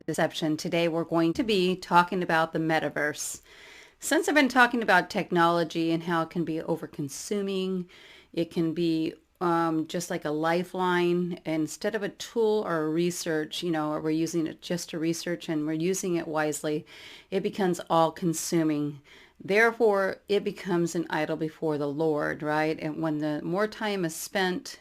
Deception. Today we're going to be talking about the metaverse. Since I've been talking about technology and how it can be over-consuming, it can be just like a lifeline instead of a tool or a research, or we're using it just to research and we're using it wisely, it becomes all-consuming. Therefore, it becomes an idol before the Lord, right? And when the more time is spent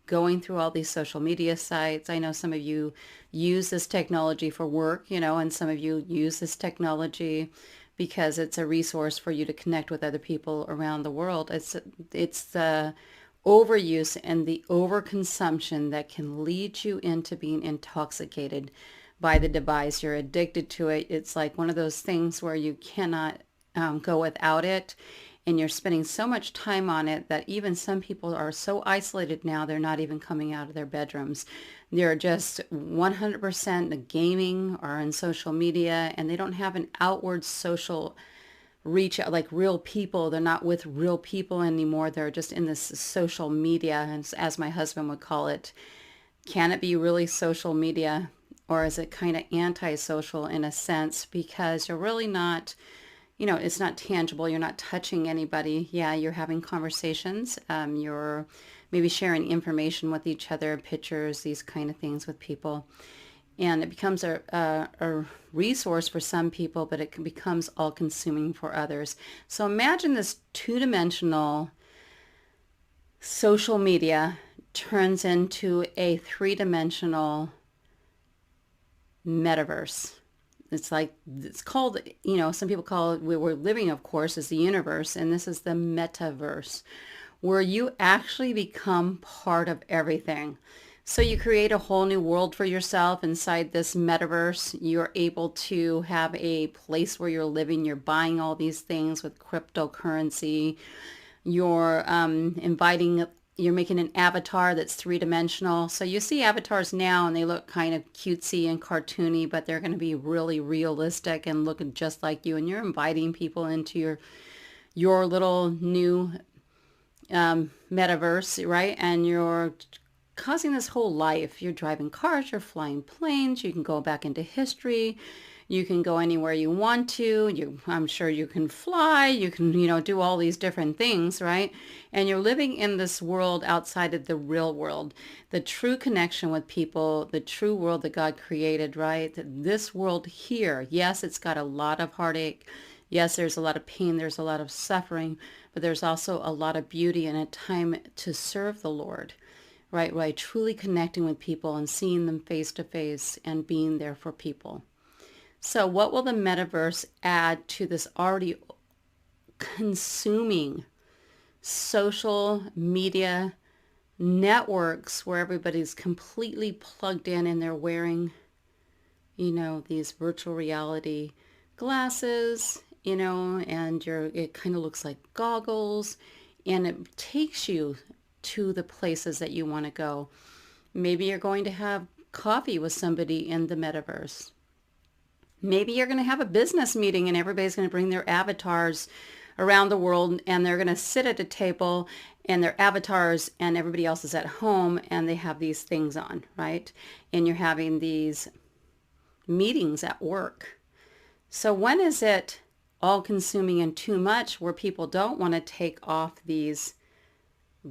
going through all these social media sites. I know some of you use this technology for work, and some of you use this technology because it's a resource for you to connect with other people around the world. It's the overuse and the overconsumption that can lead you into being intoxicated by the device. You're addicted to it. It's like one of those things where you cannot go without it. And you're spending so much time on it that even some people are so isolated now, they're not even coming out of their bedrooms. They're just 100% gaming or on social media, and they don't have an outward social reach out like real people. They're not with real people anymore. They're just in this social media, and as my husband would call it. Can it be really social media, or is it kind of antisocial in a sense, because you're really not, it's not tangible. You're not touching anybody. Yeah, you're having conversations. You're maybe sharing information with each other, pictures, these kind of things with people. And it becomes a resource for some people, but it becomes all-consuming for others. So imagine this two-dimensional social media turns into a three-dimensional metaverse. It's called, some people call it, we're living, of course, is the universe, and this is the metaverse, where you actually become part of everything. So you create a whole new world for yourself inside this metaverse. You're able to have a place where you're living. You're buying all these things with cryptocurrency. You're you're making an avatar that's three-dimensional. So you see avatars now and they look kind of cutesy and cartoony, but they're going to be really realistic and looking just like you. And you're inviting people into your little new metaverse, right? And you're causing this whole life. You're driving cars, you're flying planes, you can go back into history. You can go anywhere you want to. I'm sure you can fly. You can, do all these different things, right? And you're living in this world outside of the real world, the true connection with people, the true world that God created, right? This world here, yes, it's got a lot of heartache. Yes, there's a lot of pain. There's a lot of suffering, but there's also a lot of beauty and a time to serve the Lord, right? Right, truly connecting with people and seeing them face to face and being there for people. So what will the metaverse add to this already consuming social media networks where everybody's completely plugged in and they're wearing, these virtual reality glasses, and it kind of looks like goggles, and it takes you to the places that you want to go. Maybe you're going to have coffee with somebody in the metaverse. Maybe you're going to have a business meeting and everybody's going to bring their avatars around the world and they're going to sit at a table and their avatars and everybody else is at home and they have these things on, right? And you're having these meetings at work. So when is it all consuming and too much where people don't want to take off these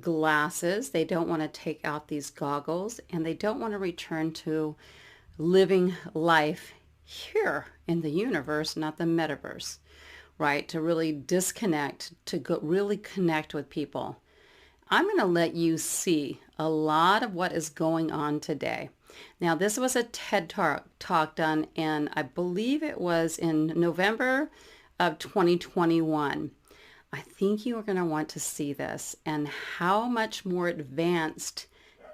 glasses, they don't want to take out these goggles, and they don't want to return to living life here in the universe, not the metaverse, right? To really disconnect, to really connect with people. I'm going to let you see a lot of what is going on today. Now, this was a TED talk done, and I believe it was in November of 2021. I think you are going to want to see this and how much more advanced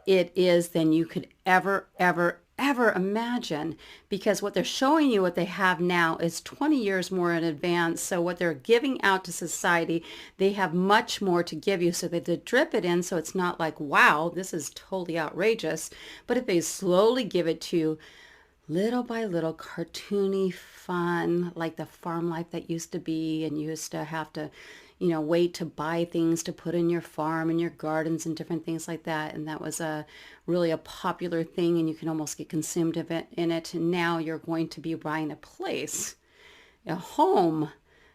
it is than you could ever imagine, because what they're showing you, what they have now, is 20 years more in advance. So what they're giving out to society, they have much more to give you, so they drip it in so it's not like, wow, this is totally outrageous. But if they slowly give it to you little by little, cartoony fun, like the farm life that used to be, and you used to have to, wait to buy things to put in your farm and your gardens and different things like that. And that was a really a popular thing, and you can almost get consumed of it in it. And now you're going to be buying a place, a home.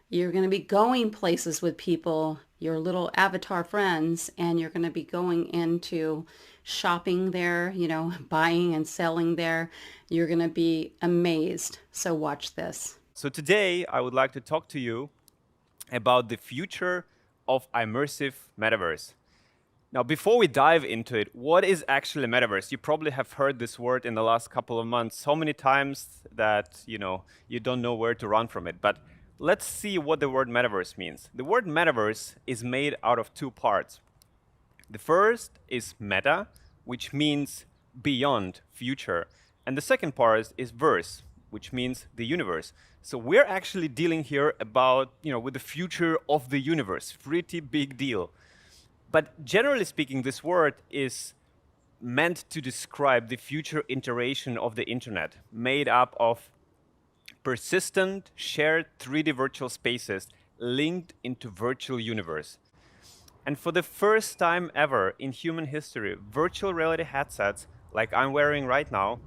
You're going to be going places with people, your little avatar friends, and you're going to be going into shopping there, buying and selling there. You're going to be amazed. So watch this. So today I would like to talk to you about the future of immersive metaverse. Now, before we dive into it, what is actually a metaverse? You probably have heard this word in the last couple of months so many times that you don't know where to run from it. But let's see what the word metaverse means. The word metaverse is made out of two parts. The first is meta, which means beyond, future. And the second part is verse, which means the universe. So we're actually dealing here about, with the future of the universe. Pretty big deal. But generally speaking, this word is meant to describe the future iteration of the internet, made up of persistent, shared 3D virtual spaces linked into virtual universe. And for the first time ever in human history, virtual reality headsets, like I'm wearing right now,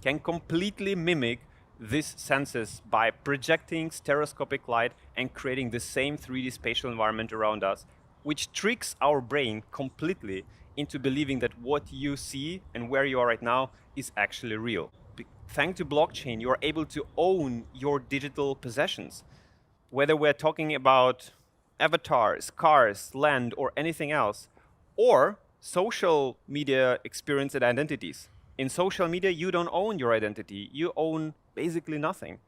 can completely mimic these senses by projecting stereoscopic light and creating the same 3D spatial environment around us, which tricks our brain completely into believing that what you see and where you are right now is actually real. Thanks to blockchain, you are able to own your digital possessions. Whether we're talking about avatars, cars, land, or anything else, or social media experience and identities. In social media, you don't own your identity. You own basically nothing.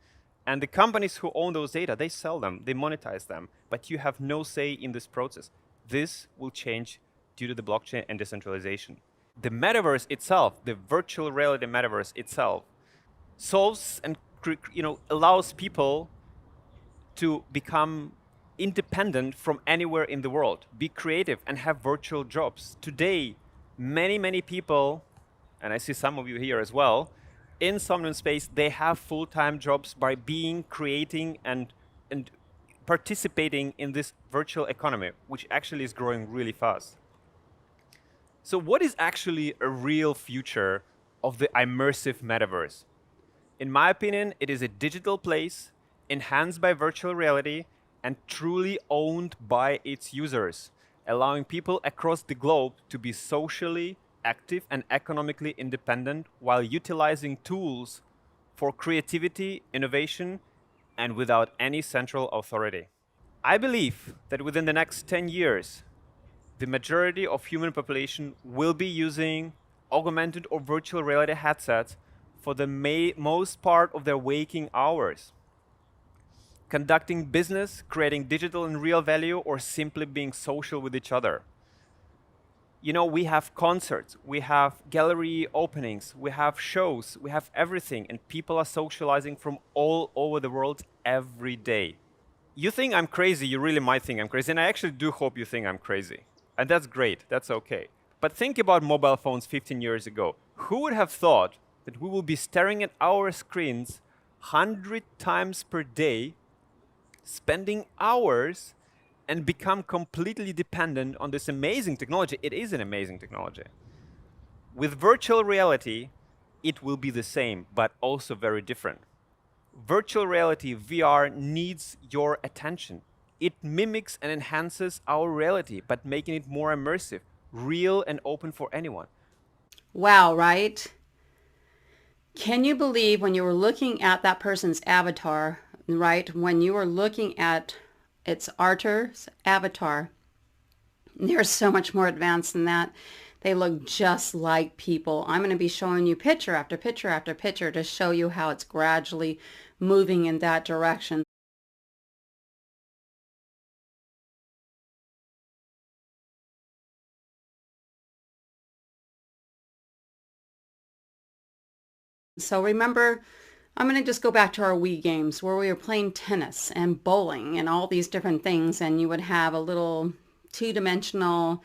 And the companies who own those data, they sell them, they monetize them, but you have no say in this process. This will change due to the blockchain and decentralization. The metaverse itself, the virtual reality metaverse itself, solves and allows people to become independent from anywhere in the world, be creative and have virtual jobs. Today, many people, and I see some of you here as well, in Somnium Space, they have full-time jobs by being, creating, and participating in this virtual economy, which actually is growing really fast. So what is actually a real future of the immersive metaverse? In my opinion, it is a digital place enhanced by virtual reality and truly owned by its users, allowing people across the globe to be socially active and economically independent while utilizing tools for creativity, innovation, and without any central authority. I believe that within the next 10 years, the majority of human population will be using augmented or virtual reality headsets for the most part of their waking hours, conducting business, creating digital and real value, or simply being social with each other. We have concerts, we have gallery openings, we have shows, we have everything, and people are socializing from all over the world every day. You think I'm crazy, you really might think I'm crazy, and I actually do hope you think I'm crazy. And that's great, that's okay. But think about mobile phones 15 years ago. Who would have thought that we will be staring at our screens 100 times per day, spending hours, and become completely dependent on this amazing technology? It is an amazing technology. With virtual reality, it will be the same, but also very different. Virtual reality, VR, needs your attention. It mimics and enhances our reality, but making it more immersive, real, and open for anyone. Wow, right? Can you believe when you were looking at that person's avatar, right? When you were looking at it's Artur's avatar, they're so much more advanced than that. They look just like people. I'm going to be showing you picture after picture after picture to show you how it's gradually moving in that direction. So remember, I'm going to just go back to our Wii games where we were playing tennis and bowling and all these different things, and you would have a little two-dimensional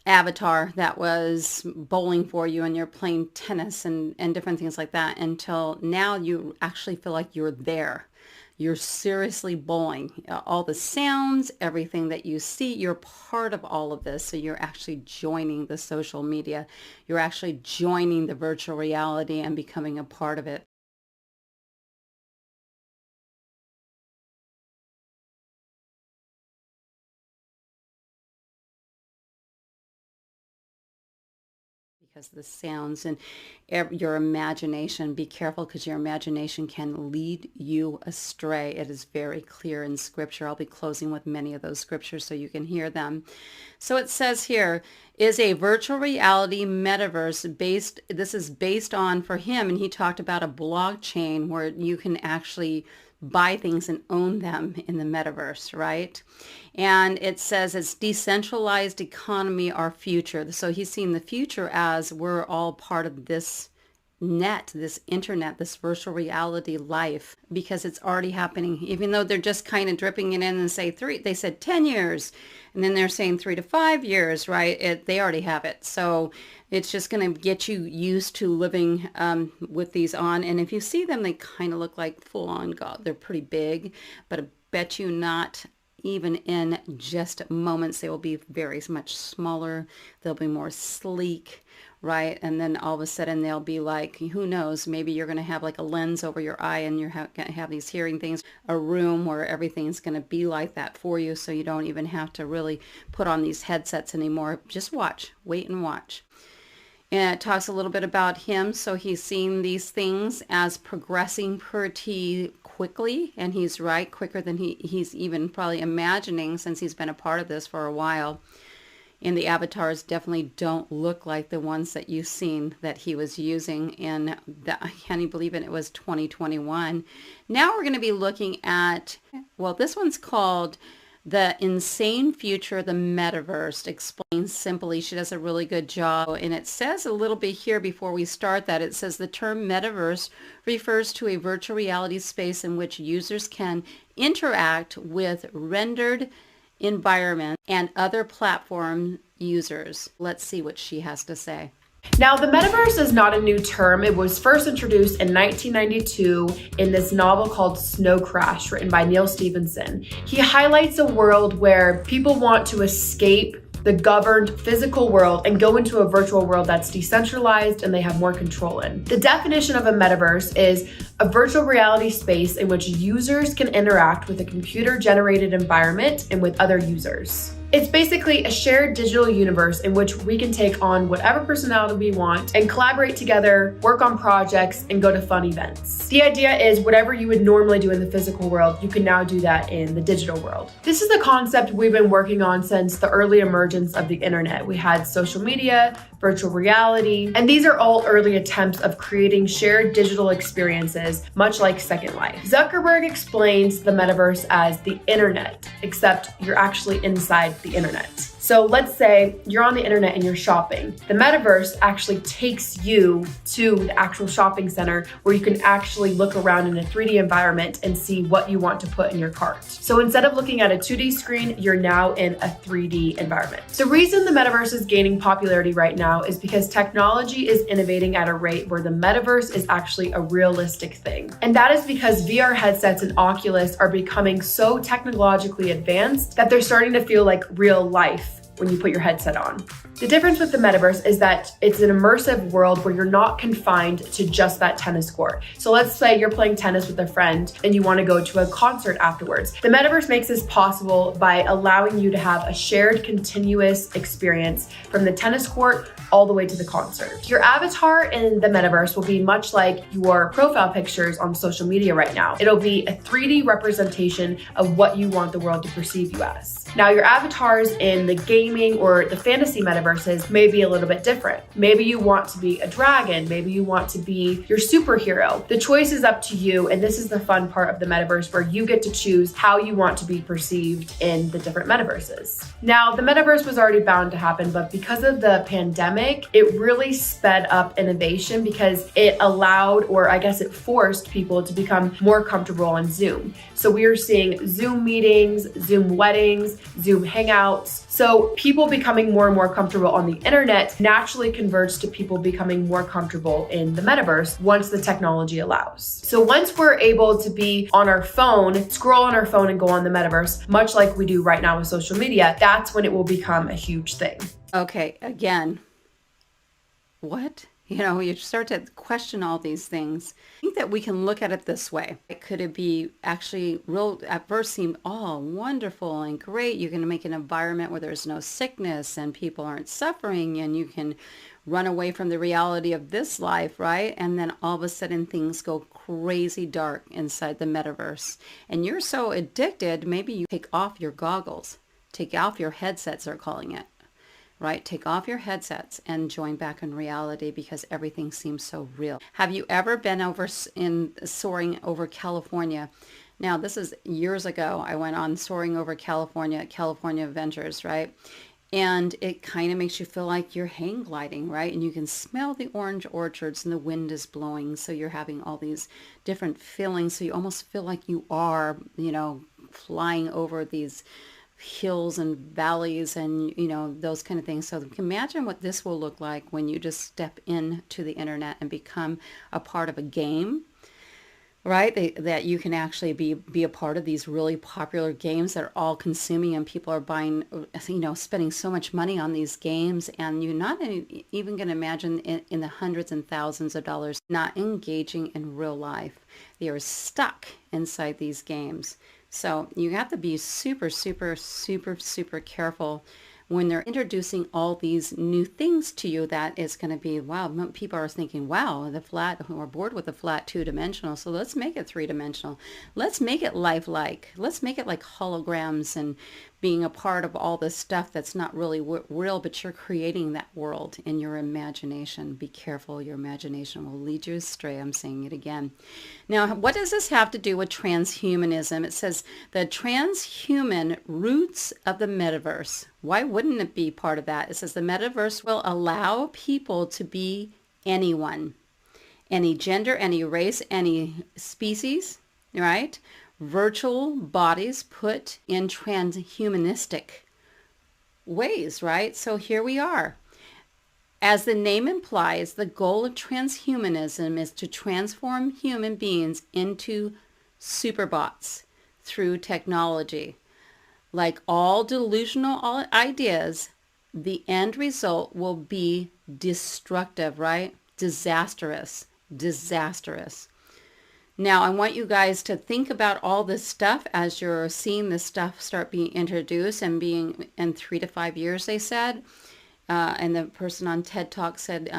avatar that was bowling for you and you're playing tennis and different things like that, until now you actually feel like you're there. You're seriously bowling. All the sounds, everything that you see, you're part of all of this. So you're actually joining the social media. You're actually joining the virtual reality and becoming a part of it. Because of the sounds and your imagination. Be careful, because your imagination can lead you astray. It is very clear in scripture. I'll be closing with many of those scriptures so you can hear them. So it says here, is a virtual reality metaverse based, this is based on, for him, and he talked about a blockchain where you can actually buy things and own them in the metaverse, right? And it says it's decentralized economy, our future. So he's seeing the future as we're all part of this net, this internet, this virtual reality life, because it's already happening. Even though they're just kind of dripping it in and say they said 10 years, and then they're saying 3 to 5 years, right? They already have it. So it's just going to get you used to living with these on. And if you see them, they kind of look like full on God. They're pretty big, but I bet you not even in just moments, they will be very much smaller. They'll be more sleek, right? And then all of a sudden they'll be like, who knows, maybe you're going to have like a lens over your eye and you're going to have these hearing things, a room where everything's going to be like that for you. So you don't even have to really put on these headsets anymore. Just watch, wait and watch. And it talks a little bit about him. So he's seeing these things as progressing pretty quickly, and he's right, quicker than he's even probably imagining, since he's been a part of this for a while. And the avatars definitely don't look like the ones that you've seen that he was using in I can't even believe it was 2021. Now we're going to be looking at, well, this one's called The Insane Future, the Metaverse, explained simply. She does a really good job. And it says a little bit here before we start that it says the term metaverse refers to a virtual reality space in which users can interact with rendered environment and other platform users. Let's see what she has to say. Now, the metaverse is not a new term. It was first introduced in 1992 in this novel called Snow Crash, written by Neil Stephenson. He highlights a world where people want to escape the governed physical world and go into a virtual world that's decentralized and they have more control in. The definition of a metaverse is a virtual reality space in which users can interact with a computer-generated environment and with other users. It's basically a shared digital universe in which we can take on whatever personality we want and collaborate together, work on projects, and go to fun events. The idea is whatever you would normally do in the physical world, you can now do that in the digital world. This is a concept we've been working on since the early emergence of the internet. We had social media, virtual reality, and these are all early attempts of creating shared digital experiences, much like Second Life. Zuckerberg explains the metaverse as the internet, except you're actually inside the internet. So let's say you're on the internet and you're shopping. The metaverse actually takes you to the actual shopping center where you can actually look around in a 3D environment and see what you want to put in your cart. So instead of looking at a 2D screen, you're now in a 3D environment. The reason the metaverse is gaining popularity right now is because technology is innovating at a rate where the metaverse is actually a realistic thing. And that is because VR headsets and Oculus are becoming so technologically advanced that they're starting to feel like real life when you put your headset on. The difference with the metaverse is that it's an immersive world where you're not confined to just that tennis court. So let's say you're playing tennis with a friend and you want to go to a concert afterwards. The metaverse makes this possible by allowing you to have a shared continuous experience from the tennis court all the way to the concert. Your avatar in the metaverse will be much like your profile pictures on social media right now. It'll be a 3D representation of what you want the world to perceive you as. Now, your avatars in the gaming or the fantasy metaverses may be a little bit different. Maybe you want to be a dragon, maybe you want to be your superhero. The choice is up to you, and this is the fun part of the metaverse where you get to choose how you want to be perceived in the different metaverses. Now, the metaverse was already bound to happen, but because of the pandemic, it really sped up innovation because it allowed, or I guess it forced people to become more comfortable on Zoom. So we are seeing Zoom meetings, Zoom weddings, Zoom Hangouts. So people becoming more and more comfortable on the internet naturally converts to people becoming more comfortable in the metaverse once the technology allows. So once we're able to be on our phone, scroll on our phone and go on the metaverse, much like we do right now with social media, that's when it will become a huge thing. Okay, again, what? You start to question all these things. I think that we can look at it this way. Could it be actually real, at first seem all wonderful and great? You can make an environment where there's no sickness and people aren't suffering and you can run away from the reality of this life, right? And then all of a sudden things go crazy dark inside the metaverse. And you're so addicted, maybe you take off your goggles, take off your headsets, they're calling it. Right? Take off your headsets and join back in reality because everything seems so real. Have you ever been soaring over California? Now, this is years ago. I went on soaring over California at California Adventures, right? And it kind of makes you feel like you're hang gliding, right? And you can smell the orange orchards and the wind is blowing. So you're having all these different feelings. So you almost feel like you are, flying over these hills and valleys and those kind of things. So imagine what this will look like when you just step into the internet and become a part of a game, right? That you can actually be a part of these really popular games that are all consuming and people are buying, spending so much money on these games, and you're not even going to imagine in the hundreds and thousands of dollars not engaging in real life. They are stuck inside these games. So you have to be super, super, super, super careful when they're introducing all these new things to you. That is going to be, wow, people are thinking, wow, we're bored with the flat two-dimensional, so let's make it three-dimensional. Let's make it lifelike. Let's make it like holograms and being a part of all this stuff that's not really real, but you're creating that world in your imagination. Be careful, your imagination will lead you astray. I'm saying it again. Now, what does this have to do with transhumanism? It says the transhuman roots of the metaverse. Why wouldn't it be part of that? It says the metaverse will allow people to be anyone, any gender, any race, any species, right? Virtual bodies put in transhumanistic ways, right? So here we are. As the name implies, the goal of transhumanism is to transform human beings into superbots through technology. Like all delusional ideas, the end result will be destructive, right? Disastrous. Now, I want you guys to think about all this stuff as you're seeing this stuff start being introduced and being in 3 to 5 years, they said. And the person on TED Talk said,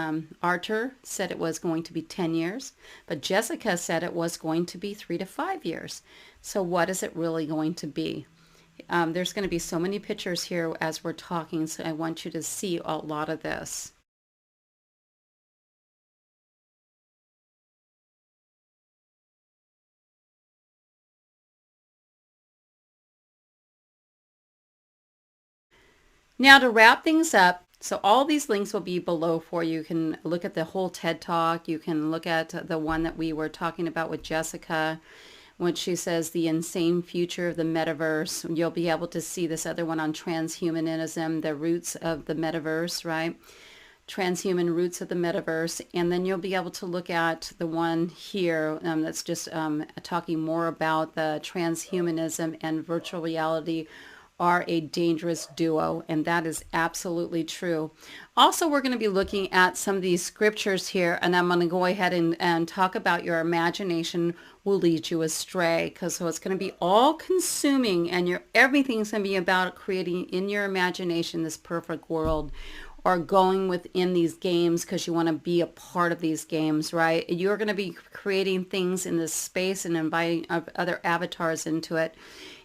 Artur said it was going to be 10 years, but Jessica said it was going to be 3 to 5 years. So what is it really going to be? There's going to be so many pictures here as we're talking, so I want you to see a lot of this. Now to wrap things up, so all these links will be below for you. You can look at the whole TED Talk. You can look at the one that we were talking about with Jessica, when she says the insane future of the metaverse. You'll be able to see this other one on transhumanism, the roots of the metaverse, right? Transhuman roots of the metaverse. And then you'll be able to look at the one here that's just talking more about the transhumanism and virtual reality are a dangerous duo, and that is absolutely true. Also, we're going to be looking at some of these scriptures here, and I'm going to go ahead and talk about your imagination will lead you astray, because so it's going to be all consuming, and everything's going to be about creating in your imagination this perfect world, or going within these games because you want to be a part of these games, right? You're going to be creating things in this space and inviting other avatars into it.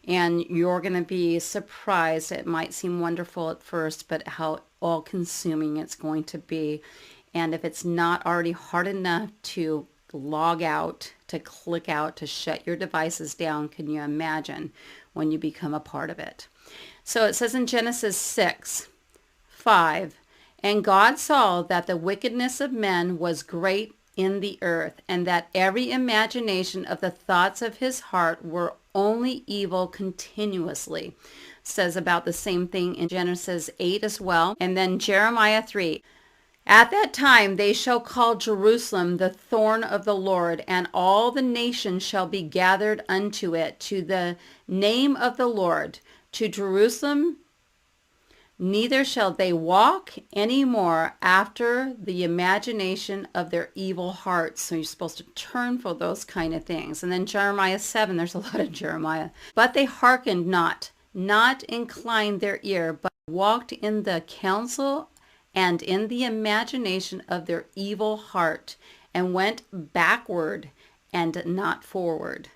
And you're going to be surprised. It might seem wonderful at first, but how all-consuming it's going to be. And if it's not already hard enough to log out, to click out, to shut your devices down, can you imagine when you become a part of it? So it says in Genesis 6:5, and God saw that the wickedness of men was great in the earth, and that every imagination of the thoughts of his heart were only evil continuously. Says about the same thing in Genesis 8 as well. And then Jeremiah 3. At that time they shall call Jerusalem the thorn of the Lord, and all the nations shall be gathered unto it, to the name of the Lord, to Jerusalem. Neither shall they walk any more after the imagination of their evil hearts. So you're supposed to turn for those kind of things. And then Jeremiah 7, there's a lot of Jeremiah. But they hearkened not inclined their ear, but walked in the counsel and in the imagination of their evil heart, and went backward and not forward.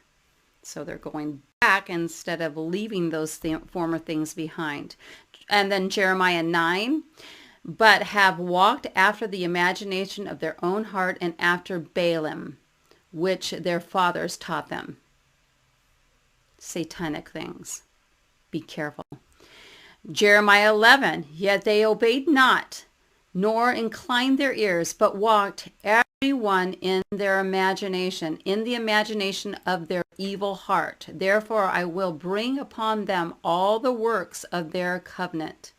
So they're going back instead of leaving those former things behind. And then Jeremiah 9, but have walked after the imagination of their own heart and after Balaam, which their fathers taught them. Satanic things. Be careful. Jeremiah 11, yet they obeyed not, nor inclined their ears, but walked every one in their imagination, in the imagination of their evil heart. Therefore I will bring upon them all the works of their covenant,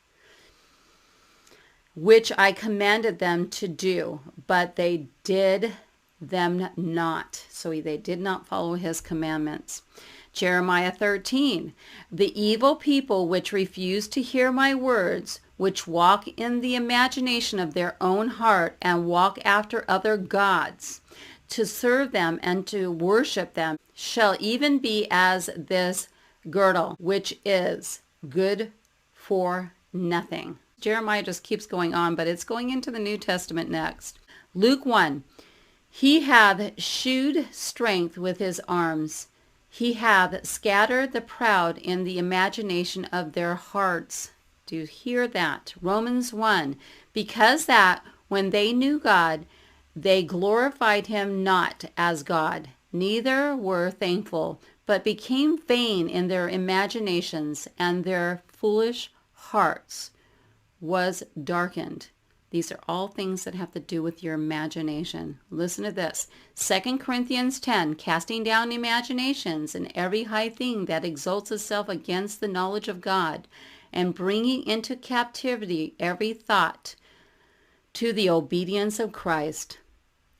which I commanded them to do, but they did them not. So they did not follow his commandments. Jeremiah 13, the evil people which refuse to hear my words, which walk in the imagination of their own heart, and walk after other gods, to serve them and to worship them, shall even be as this girdle, which is good for nothing. Jeremiah just keeps going on, but it's going into the New Testament next. Luke 1, he hath shewed strength with his arms. He hath scattered the proud in the imagination of their hearts. Do you hear that? Romans 1, because that when they knew God, they glorified him not as God, neither were thankful, but became vain in their imaginations, and their foolish hearts was darkened. These are all things that have to do with your imagination. Listen to this. 2 Corinthians 10, casting down imaginations and every high thing that exalts itself against the knowledge of God, and bringing into captivity every thought to the obedience of Christ.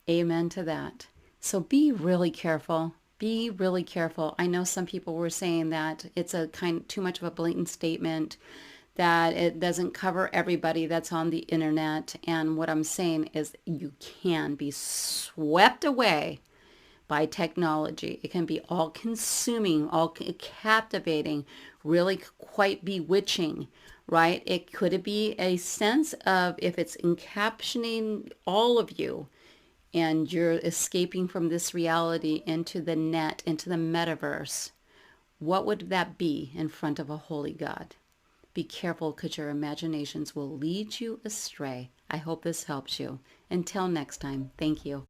Amen to that. So be really careful. Be really careful. I know some people were saying that it's a too much of a blatant statement, that it doesn't cover everybody that's on the internet. And what I'm saying is you can be swept away by technology. It can be all consuming, all captivating, really quite bewitching, right? It could be a sense of, if it's encapsulating all of you and you're escaping from this reality into the net, into the metaverse, what would that be in front of a holy God? Be careful, because your imaginations will lead you astray. I hope this helps you. Until next time, thank you.